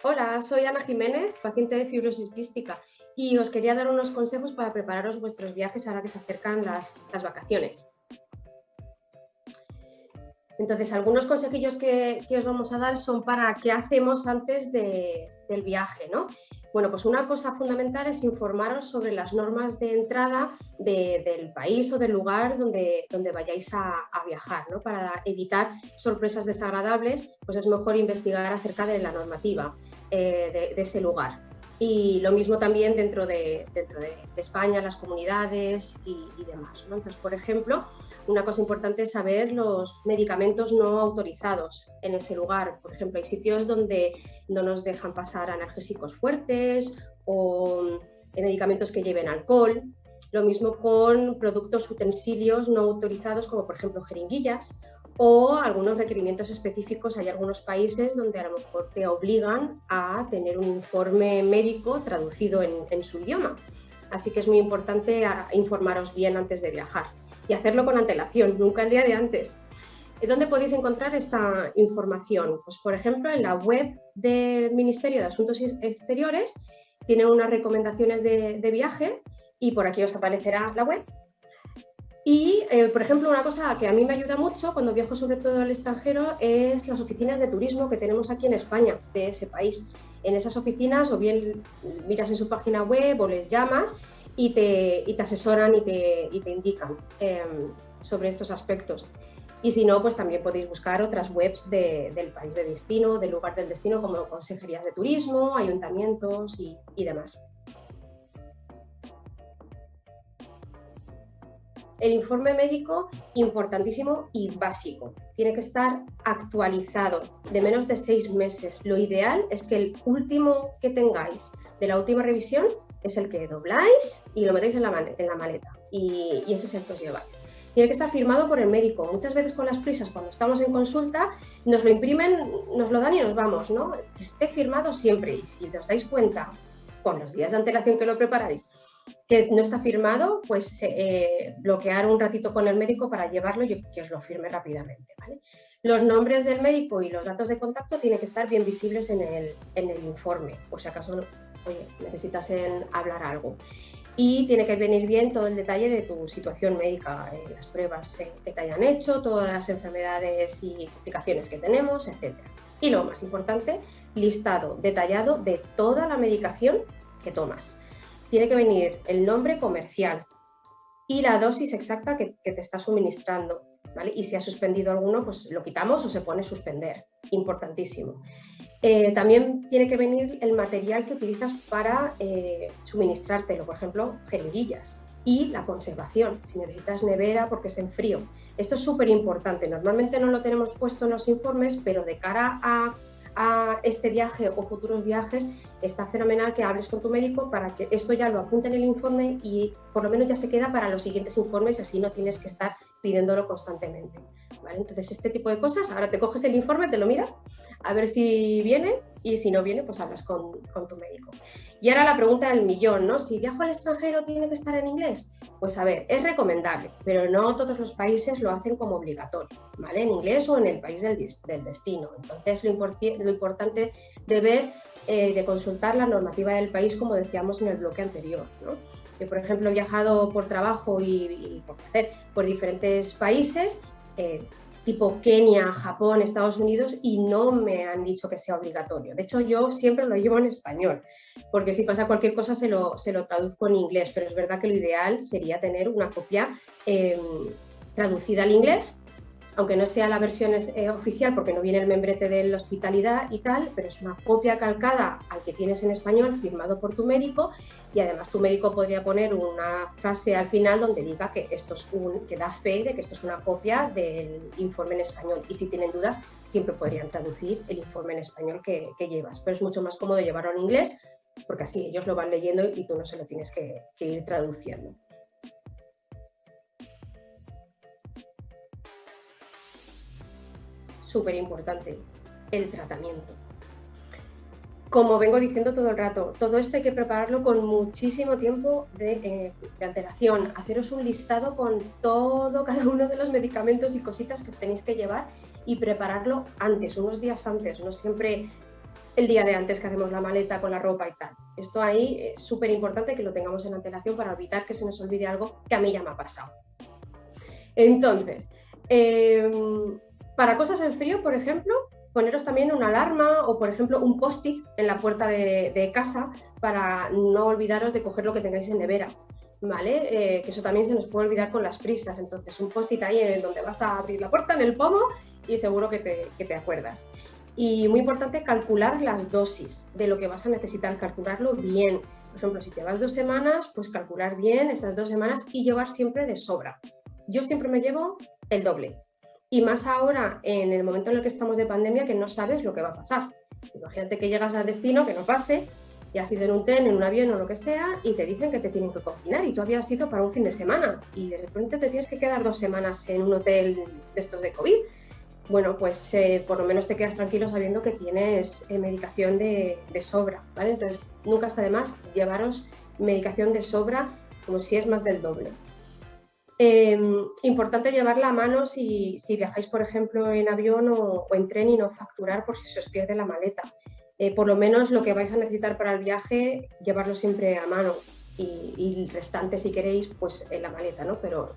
Hola, soy Ana Jiménez, paciente de fibrosis quística, y os quería dar unos consejos para prepararos vuestros viajes ahora que se acercan las vacaciones. Entonces, algunos consejillos que os vamos a dar son para qué hacemos antes del viaje, ¿no? Bueno, pues una cosa fundamental es informaros sobre las normas de entrada del país o del lugar donde vayáis a viajar, ¿no? Para evitar sorpresas desagradables, pues es mejor investigar acerca de la normativa de ese lugar. Y lo mismo también dentro de España, las comunidades y demás, ¿no? Entonces, por ejemplo, una cosa importante es saber los medicamentos no autorizados en ese lugar. Por ejemplo, hay sitios donde no nos dejan pasar analgésicos fuertes o medicamentos que lleven alcohol. Lo mismo con productos, utensilios no autorizados, como por ejemplo jeringuillas, o algunos requerimientos específicos. Hay algunos países donde a lo mejor te obligan a tener un informe médico traducido en su idioma. Así que es muy importante informaros bien antes de viajar y hacerlo con antelación, nunca el día de antes. ¿Dónde podéis encontrar esta información? Pues, por ejemplo, en la web del Ministerio de Asuntos Exteriores tiene unas recomendaciones de viaje y por aquí os aparecerá la web. Y, por ejemplo, una cosa que a mí me ayuda mucho cuando viajo sobre todo al extranjero es las oficinas de turismo que tenemos aquí en España, de ese país. En esas oficinas o bien miras en su página web o les llamas y te asesoran y te indican sobre estos aspectos. Y si no, pues también podéis buscar otras webs del país de destino, del lugar del destino, como consejerías de turismo, ayuntamientos y demás. El informe médico, importantísimo y básico. Tiene que estar actualizado, de menos de 6 meses. Lo ideal es que el último que tengáis de la última revisión es el que dobláis y lo metéis en la maleta. Y ese es el que os lleváis. Tiene que estar firmado por el médico. Muchas veces con las prisas, cuando estamos en consulta, nos lo imprimen, nos lo dan y nos vamos, ¿no? Que esté firmado siempre. Y si os dais cuenta, con los días de antelación que lo preparáis, que no está firmado, pues bloquear un ratito con el médico para llevarlo y que os lo firme rápidamente, ¿vale? Los nombres del médico y los datos de contacto tienen que estar bien visibles en el informe, por si acaso, oye, necesitas hablar algo. Y tiene que venir bien todo el detalle de tu situación médica, las pruebas que te hayan hecho, todas las enfermedades y complicaciones que tenemos, etc. Y lo más importante, listado detallado de toda la medicación que tomas. Tiene que venir el nombre comercial y la dosis exacta que te está suministrando, ¿vale? Y si ha suspendido alguno, pues lo quitamos o se pone suspender. Importantísimo. También tiene que venir el material que utilizas para suministrártelo, por ejemplo, jeringuillas. Y la conservación, si necesitas nevera porque es en frío. Esto es súper importante. Normalmente no lo tenemos puesto en los informes, pero de cara a este viaje o futuros viajes está fenomenal que hables con tu médico para que esto ya lo apunte en el informe y por lo menos ya se queda para los siguientes informes y así no tienes que estar pidiéndolo constantemente, ¿vale? Entonces, este tipo de cosas, ahora te coges el informe, te lo miras, a ver si viene y si no viene, pues hablas con tu médico. Y ahora la pregunta del millón, ¿no? Si viajo al extranjero, ¿tiene que estar en inglés? Pues a ver, es recomendable, pero no todos los países lo hacen como obligatorio, ¿vale? En inglés o en el país del destino. Entonces, lo importante de ver, de consultar la normativa del país, como decíamos en el bloque anterior, ¿no? Yo, por ejemplo, he viajado por trabajo y por placer por diferentes países, tipo Kenia, Japón, Estados Unidos, y no me han dicho que sea obligatorio. De hecho, yo siempre lo llevo en español, porque si pasa cualquier cosa se lo traduzco en inglés, pero es verdad que lo ideal sería tener una copia traducida al inglés, aunque no sea la versión oficial porque no viene el membrete de la hospitalidad y tal, pero es una copia calcada al que tienes en español, firmado por tu médico, y además tu médico podría poner una frase al final donde diga que esto es que da fe de que esto es una copia del informe en español, y si tienen dudas siempre podrían traducir el informe en español que llevas, pero es mucho más cómodo llevarlo en inglés porque así ellos lo van leyendo y tú no se lo tienes que ir traduciendo. Súper importante, el tratamiento. Como vengo diciendo todo el rato, todo esto hay que prepararlo con muchísimo tiempo de antelación, haceros un listado con cada uno de los medicamentos y cositas que os tenéis que llevar y prepararlo antes, unos días antes, no siempre el día de antes que hacemos la maleta con la ropa y tal. Esto ahí es súper importante que lo tengamos en antelación para evitar que se nos olvide algo que a mí ya me ha pasado. Entonces, para cosas en frío, por ejemplo, poneros también una alarma o, por ejemplo, un post-it en la puerta de casa para no olvidaros de coger lo que tengáis en nevera, ¿vale? Que eso también se nos puede olvidar con las prisas. Entonces, un post-it ahí en donde vas a abrir la puerta, en el pomo, y seguro que te acuerdas. Y muy importante, calcular las dosis de lo que vas a necesitar, calcularlo bien. Por ejemplo, si te vas 2 semanas, pues calcular bien esas 2 semanas y llevar siempre de sobra. Yo siempre me llevo el doble. Y más ahora, en el momento en el que estamos de pandemia, que no sabes lo que va a pasar. Imagínate que llegas al destino, que no pase, y has ido en un tren, en un avión o lo que sea, y te dicen que te tienen que confinar, y tú habías ido para un fin de semana, y de repente te tienes que quedar 2 semanas en un hotel de estos de COVID. Bueno, pues por lo menos te quedas tranquilo sabiendo que tienes medicación de sobra, ¿vale? Entonces, nunca está de más llevaros medicación de sobra, como si es más del doble. Importante llevarla a mano si viajáis, por ejemplo, en avión o en tren, y no facturar por si se os pierde la maleta. Por lo menos lo que vais a necesitar para el viaje, llevarlo siempre a mano, y el restante, si queréis, pues en la maleta, ¿no? Pero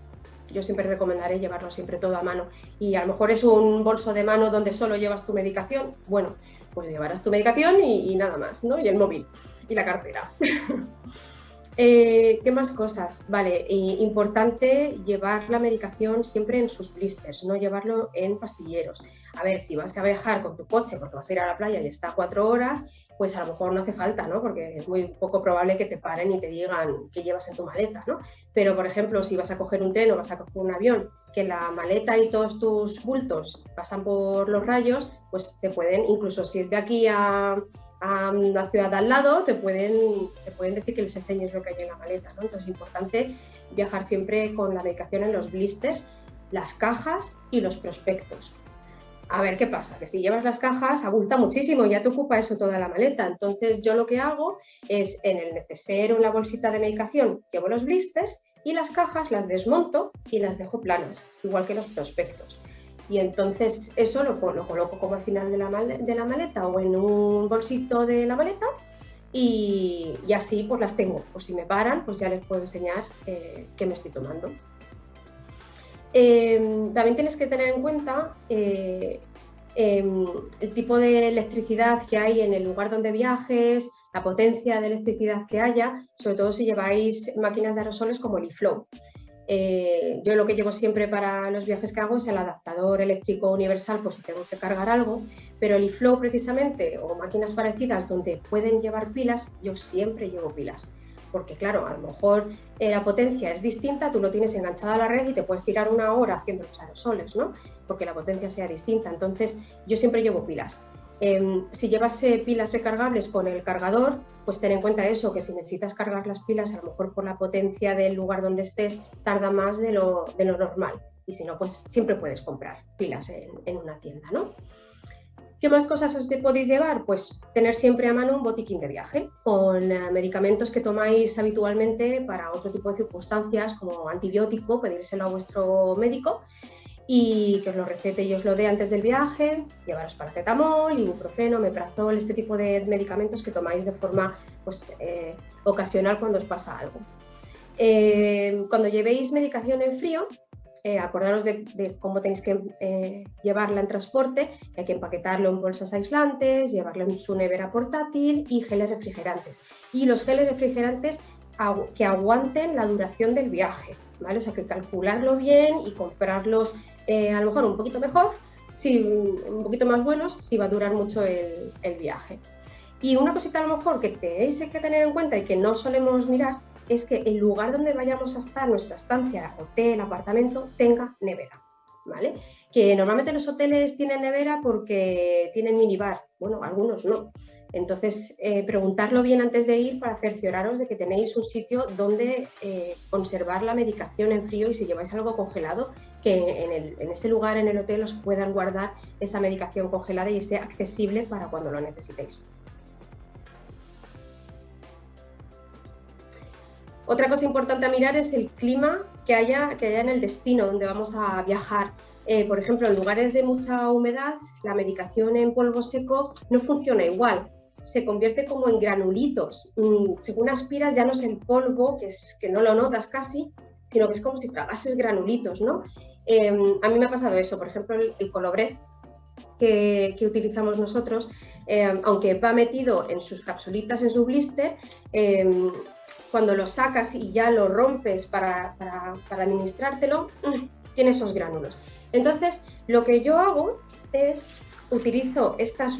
yo siempre recomendaré llevarlo siempre todo a mano. Y a lo mejor es un bolso de mano donde solo llevas tu medicación. Bueno, pues llevarás tu medicación y nada más, ¿no? Y el móvil y la cartera. ¿Qué más cosas? Vale, importante llevar la medicación siempre en sus blisters, no llevarlo en pastilleros. A ver, si vas a viajar con tu coche porque vas a ir a la playa y está 4 horas, pues a lo mejor no hace falta, ¿no? Porque es muy poco probable que te paren y te digan qué llevas en tu maleta, ¿no? Pero, por ejemplo, si vas a coger un tren o vas a coger un avión, que la maleta y todos tus bultos pasan por los rayos, pues te pueden, incluso si es de aquí a la ciudad de al lado, te pueden decir que les enseñes lo que hay en la maleta, ¿no? Entonces es importante viajar siempre con la medicación en los blisters, las cajas y los prospectos. A ver qué pasa, que si llevas las cajas abulta muchísimo, ya te ocupa eso toda la maleta. Entonces yo lo que hago es, en el neceser o en la bolsita de medicación, llevo los blisters, y las cajas las desmonto y las dejo planas, igual que los prospectos. Y entonces eso lo coloco como al final de la maleta o en un bolsito de la maleta, y así pues las tengo. Pues si me paran, pues ya les puedo enseñar qué me estoy tomando. También tienes que tener en cuenta el tipo de electricidad que hay en el lugar donde viajes, la potencia de electricidad que haya, sobre todo si lleváis máquinas de aerosoles como el eFlow. Yo lo que llevo siempre para los viajes que hago es el adaptador eléctrico universal por si tengo que cargar algo, pero el eFlow precisamente, o máquinas parecidas donde pueden llevar pilas, yo siempre llevo pilas. Porque claro, a lo mejor la potencia es distinta, tú lo tienes enganchado a la red y te puedes tirar 1 hora haciendo los aerosoles, ¿no? Porque la potencia sea distinta. Entonces yo siempre llevo pilas. Si llevas pilas recargables con el cargador, pues ten en cuenta eso, que si necesitas cargar las pilas, a lo mejor por la potencia del lugar donde estés, tarda más de lo normal. Y si no, pues siempre puedes comprar pilas en una tienda, ¿no? ¿Qué más cosas os podéis llevar? Pues tener siempre a mano un botiquín de viaje con medicamentos que tomáis habitualmente para otro tipo de circunstancias, como antibiótico, pedírselo a vuestro médico y que os lo recete y os lo dé antes del viaje. Llevaros paracetamol, ibuprofeno, omeprazol, este tipo de medicamentos que tomáis de forma ocasional cuando os pasa algo. Cuando llevéis medicación en frío, acordaros de cómo tenéis que llevarla en transporte, que hay que empaquetarlo en bolsas aislantes, llevarlo en su nevera portátil y geles refrigerantes. Y los geles refrigerantes que aguanten la duración del viaje, ¿vale? O sea, que calcularlo bien y comprarlos a lo mejor un poquito mejor, un poquito más buenos, si va a durar mucho el viaje. Y una cosita a lo mejor que tenéis que tener en cuenta y que no solemos mirar es que el lugar donde vayamos a estar, nuestra estancia, hotel, apartamento, tenga nevera, ¿vale? Que normalmente los hoteles tienen nevera porque tienen minibar, bueno, algunos no. Entonces, preguntarlo bien antes de ir para cercioraros de que tenéis un sitio donde conservar la medicación en frío, y si lleváis algo congelado, que en ese lugar, en el hotel, os puedan guardar esa medicación congelada y esté accesible para cuando lo necesitéis. Otra cosa importante a mirar es el clima que haya en el destino donde vamos a viajar. Por ejemplo, en lugares de mucha humedad, la medicación en polvo seco no funciona igual. Se convierte como en granulitos. Según aspiras ya no es el polvo, que no lo notas casi, sino que es como si tragases granulitos, ¿no? A mí me ha pasado eso, por ejemplo, el Colobrez que utilizamos nosotros, aunque va metido en sus capsulitas, en su blister, cuando lo sacas y ya lo rompes para administrártelo, tiene esos gránulos. Entonces, lo que yo hago es utilizo estas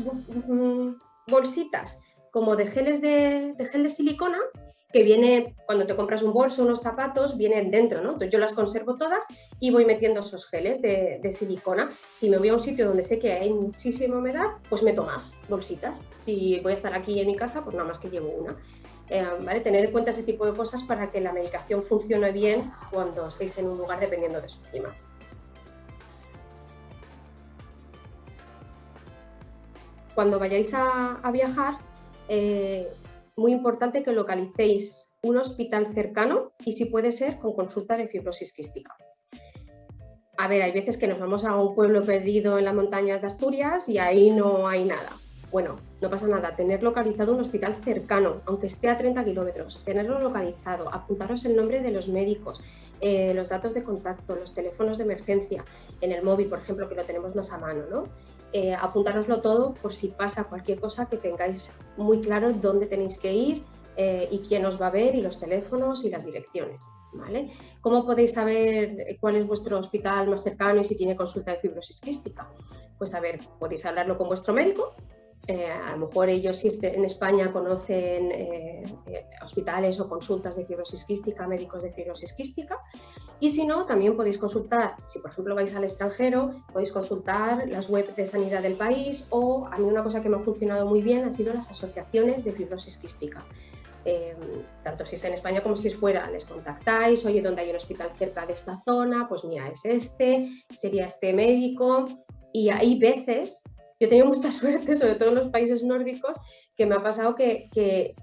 bolsitas como de gel de silicona, que viene, cuando te compras un bolso, unos zapatos, vienen dentro, ¿no? Entonces yo las conservo todas y voy metiendo esos geles de silicona. Si me voy a un sitio donde sé que hay muchísima humedad, pues meto más bolsitas. Si voy a estar aquí en mi casa, pues nada más que llevo una. ¿Vale? Tener en cuenta ese tipo de cosas para que la medicación funcione bien cuando estéis en un lugar dependiendo de su clima. Cuando vayáis a viajar, muy importante que localicéis un hospital cercano y, si puede ser, con consulta de fibrosis quística. A ver, hay veces que nos vamos a un pueblo perdido en las montañas de Asturias y ahí no hay nada. Bueno, no pasa nada, tener localizado un hospital cercano, aunque esté a 30 kilómetros, tenerlo localizado, apuntaros el nombre de los médicos, los datos de contacto, los teléfonos de emergencia, en el móvil, por ejemplo, que lo tenemos más a mano, ¿no? Apuntároslo todo por si pasa cualquier cosa, que tengáis muy claro dónde tenéis que ir y quién os va a ver, y los teléfonos y las direcciones, ¿vale? ¿Cómo podéis saber cuál es vuestro hospital más cercano y si tiene consulta de fibrosis quística? Pues a ver, podéis hablarlo con vuestro médico. A lo mejor ellos, si en España, conocen hospitales o consultas de fibrosis quística, médicos de fibrosis quística, y si no, también podéis consultar, si por ejemplo vais al extranjero, podéis consultar las webs de sanidad del país, o a mí una cosa que me ha funcionado muy bien han sido las asociaciones de fibrosis quística. Tanto si es en España como si es fuera, les contactáis, oye, ¿dónde hay un hospital cerca de esta zona? Pues mira, es sería este médico, y hay veces... Yo he tenido mucha suerte, sobre todo en los países nórdicos, que me ha pasado que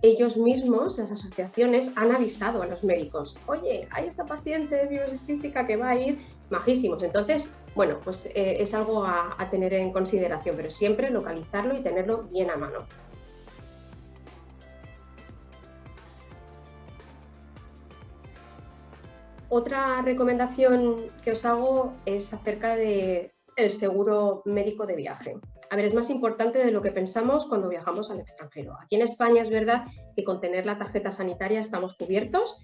ellos mismos, las asociaciones, han avisado a los médicos: oye, hay esta paciente de fibrosis quística que va a ir, majísimos. Entonces, bueno, pues es algo a tener en consideración, pero siempre localizarlo y tenerlo bien a mano. Otra recomendación que os hago es acerca del seguro médico de viaje. A ver, es más importante de lo que pensamos cuando viajamos al extranjero. Aquí en España es verdad que con tener la tarjeta sanitaria estamos cubiertos,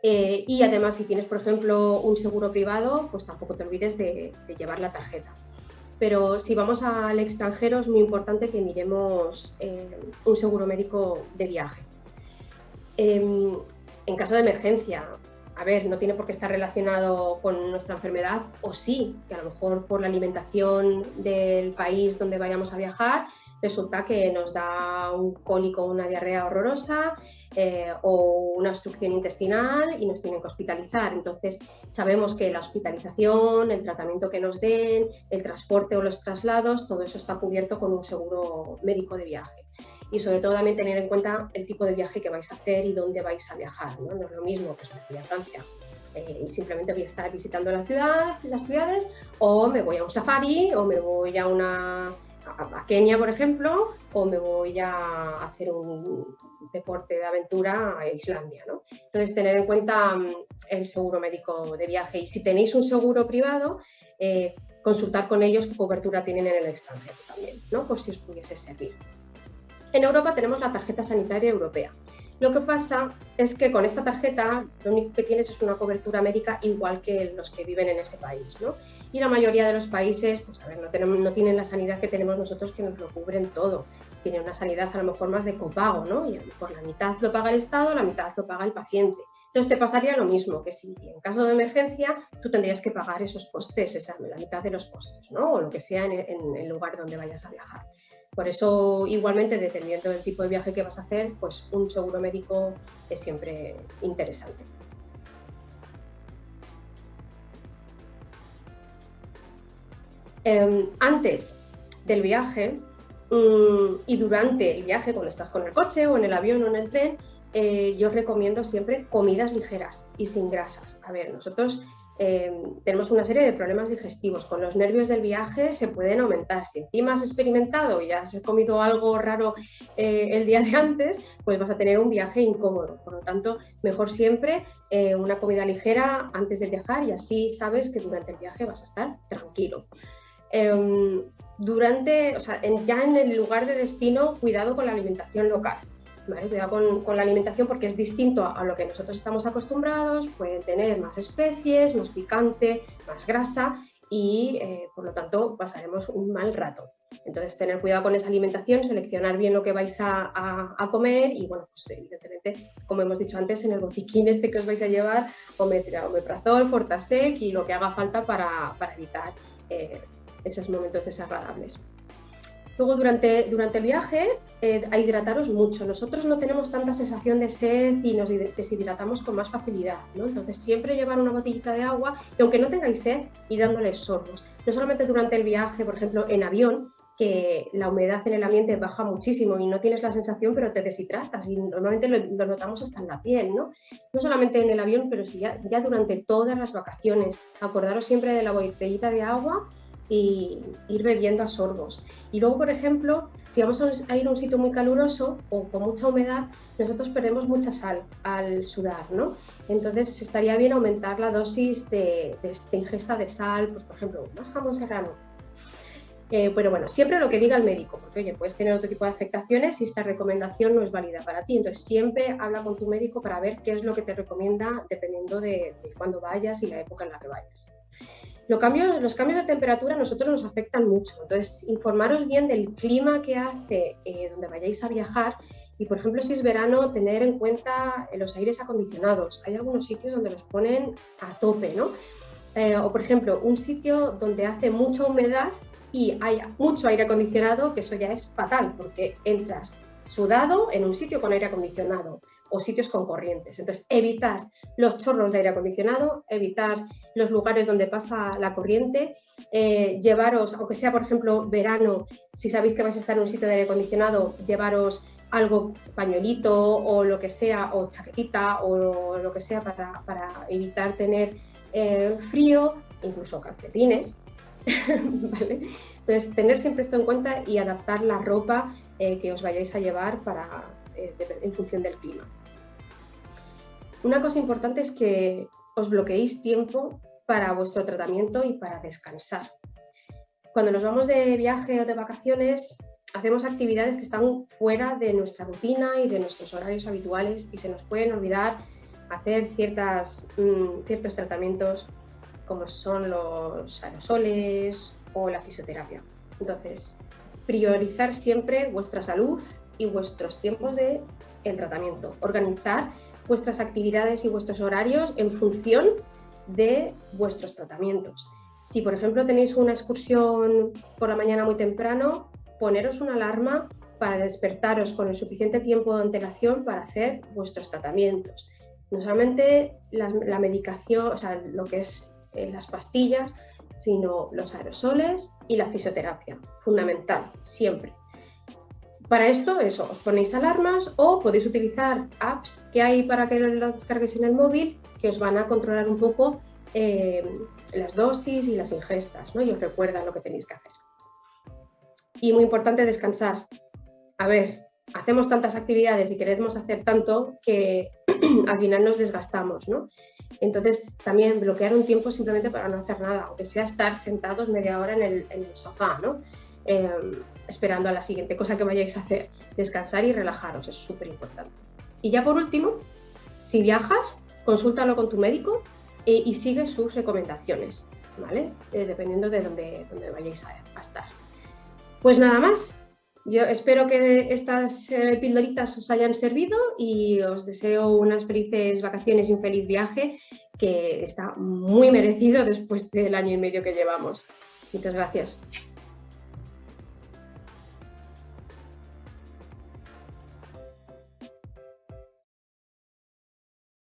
y además, si tienes, por ejemplo, un seguro privado, pues tampoco te olvides de llevar la tarjeta. Pero si vamos al extranjero es muy importante que miremos un seguro médico de viaje. En caso de emergencia, a ver, no tiene por qué estar relacionado con nuestra enfermedad, o sí, que a lo mejor por la alimentación del país donde vayamos a viajar resulta que nos da un cólico, una diarrea horrorosa, o una obstrucción intestinal y nos tienen que hospitalizar. Entonces, sabemos que la hospitalización, el tratamiento que nos den, el transporte o los traslados, todo eso está cubierto con un seguro médico de viaje. Y sobre todo también tener en cuenta el tipo de viaje que vais a hacer y dónde vais a viajar, ¿no? No es lo mismo que me voy a Francia y simplemente voy a estar visitando las ciudades, o me voy a un safari, o me voy a Kenia, por ejemplo, o me voy a hacer un deporte de aventura a Islandia, ¿no? Entonces, tener en cuenta el seguro médico de viaje, y si tenéis un seguro privado, consultar con ellos qué cobertura tienen en el extranjero también, ¿no? Por si os pudiese servir. En Europa tenemos la tarjeta sanitaria europea. Lo que pasa es que con esta tarjeta lo único que tienes es una cobertura médica igual que los que viven en ese país, ¿no? Y la mayoría de los países, pues a ver, no tienen la sanidad que tenemos nosotros, que nos lo cubren todo. Tienen una sanidad a lo mejor más de copago, ¿no? Y a lo mejor la mitad lo paga el Estado, la mitad lo paga el paciente. Entonces te pasaría lo mismo, que si en caso de emergencia tú tendrías que pagar esos costes, la mitad de los costes, ¿no? O lo que sea en el lugar donde vayas a viajar. Por eso, igualmente, dependiendo del tipo de viaje que vas a hacer, pues un seguro médico es siempre interesante. Antes del viaje y durante el viaje, cuando estás con el coche o en el avión o en el tren, yo os recomiendo siempre comidas ligeras y sin grasas. A ver, nosotros tenemos una serie de problemas digestivos. Con los nervios del viaje se pueden aumentar. Si encima has experimentado y has comido algo raro el día de antes, pues vas a tener un viaje incómodo. Por lo tanto, mejor siempre una comida ligera antes de viajar, y así sabes que durante el viaje vas a estar tranquilo. Ya en el lugar de destino, cuidado con la alimentación local. ¿Vale? Cuidado con la alimentación, porque es distinto a lo que nosotros estamos acostumbrados. Pueden tener más especies, más picante, más grasa y por lo tanto pasaremos un mal rato. Entonces, tener cuidado con esa alimentación, seleccionar bien lo que vais a comer y, bueno, pues evidentemente, como hemos dicho antes, en el botiquín que os vais a llevar, omeprazol, Fortasec y lo que haga falta para evitar esos momentos desagradables. Luego, durante el viaje, a hidrataros mucho. Nosotros no tenemos tanta sensación de sed y nos deshidratamos con más facilidad, ¿no? Entonces, siempre llevar una botellita de agua, y aunque no tengáis sed, ir dándoles sorbos. No solamente durante el viaje, por ejemplo, en avión, que la humedad en el ambiente baja muchísimo y no tienes la sensación, pero te deshidratas, y normalmente lo notamos hasta en la piel, ¿no? No solamente en el avión, pero sí ya durante todas las vacaciones. Acordaros siempre de la botellita de agua y ir bebiendo a sorbos. Y luego, por ejemplo, si vamos a ir a un sitio muy caluroso o con mucha humedad, nosotros perdemos mucha sal al sudar, ¿no? Entonces estaría bien aumentar la dosis de ingesta de sal, pues por ejemplo, más jamón serrano. Pero bueno, siempre lo que diga el médico, porque oye, puedes tener otro tipo de afectaciones y esta recomendación no es válida para ti. Entonces siempre habla con tu médico para ver qué es lo que te recomienda dependiendo de cuándo vayas y la época en la que vayas. Los cambios de temperatura a nosotros nos afectan mucho, entonces informaros bien del clima que hace donde vayáis a viajar, y por ejemplo, si es verano, tener en cuenta los aires acondicionados. Hay algunos sitios donde los ponen a tope, ¿no? O por ejemplo, un sitio donde hace mucha humedad y hay mucho aire acondicionado, que eso ya es fatal, porque entras sudado en un sitio con aire acondicionado o sitios con corrientes. Entonces, evitar los chorros de aire acondicionado, evitar los lugares donde pasa la corriente, llevaros, aunque sea por ejemplo verano, si sabéis que vais a estar en un sitio de aire acondicionado, llevaros algo, pañuelito o lo que sea, o chaquetita o lo que sea para evitar tener frío, incluso calcetines. ¿Vale? Entonces, tener siempre esto en cuenta y adaptar la ropa que os vayáis a llevar en función del clima. Una cosa importante es que os bloqueéis tiempo para vuestro tratamiento y para descansar. Cuando nos vamos de viaje o de vacaciones, hacemos actividades que están fuera de nuestra rutina y de nuestros horarios habituales, y se nos pueden olvidar hacer ciertos tratamientos como son los aerosoles o la fisioterapia. Entonces, priorizar siempre vuestra salud y vuestros tiempos del tratamiento. Organizar vuestras actividades y vuestros horarios en función de vuestros tratamientos. Si, por ejemplo, tenéis una excursión por la mañana muy temprano, poneros una alarma para despertaros con el suficiente tiempo de antelación para hacer vuestros tratamientos. No solamente la medicación, o sea, lo que es las pastillas, sino los aerosoles y la fisioterapia. Fundamental, siempre. Para esto, os ponéis alarmas o podéis utilizar apps que hay para que las descarguéis en el móvil, que os van a controlar un poco las dosis y las ingestas, ¿no? Y os recuerdan lo que tenéis que hacer. Y muy importante, descansar. A ver, hacemos tantas actividades y queremos hacer tanto que al final nos desgastamos, ¿no? Entonces, también bloquear un tiempo simplemente para no hacer nada, aunque sea estar sentados media hora en el sofá, ¿no? Esperando a la siguiente cosa que vayáis a hacer. Descansar y relajaros, es súper importante. Y ya por último, si viajas, consúltalo con tu médico y sigue sus recomendaciones, ¿vale? Dependiendo de dónde vayáis a estar. Pues nada más. Yo espero que estas pildoritas os hayan servido y os deseo unas felices vacaciones y un feliz viaje, que está muy merecido después del año y medio que llevamos. Muchas gracias.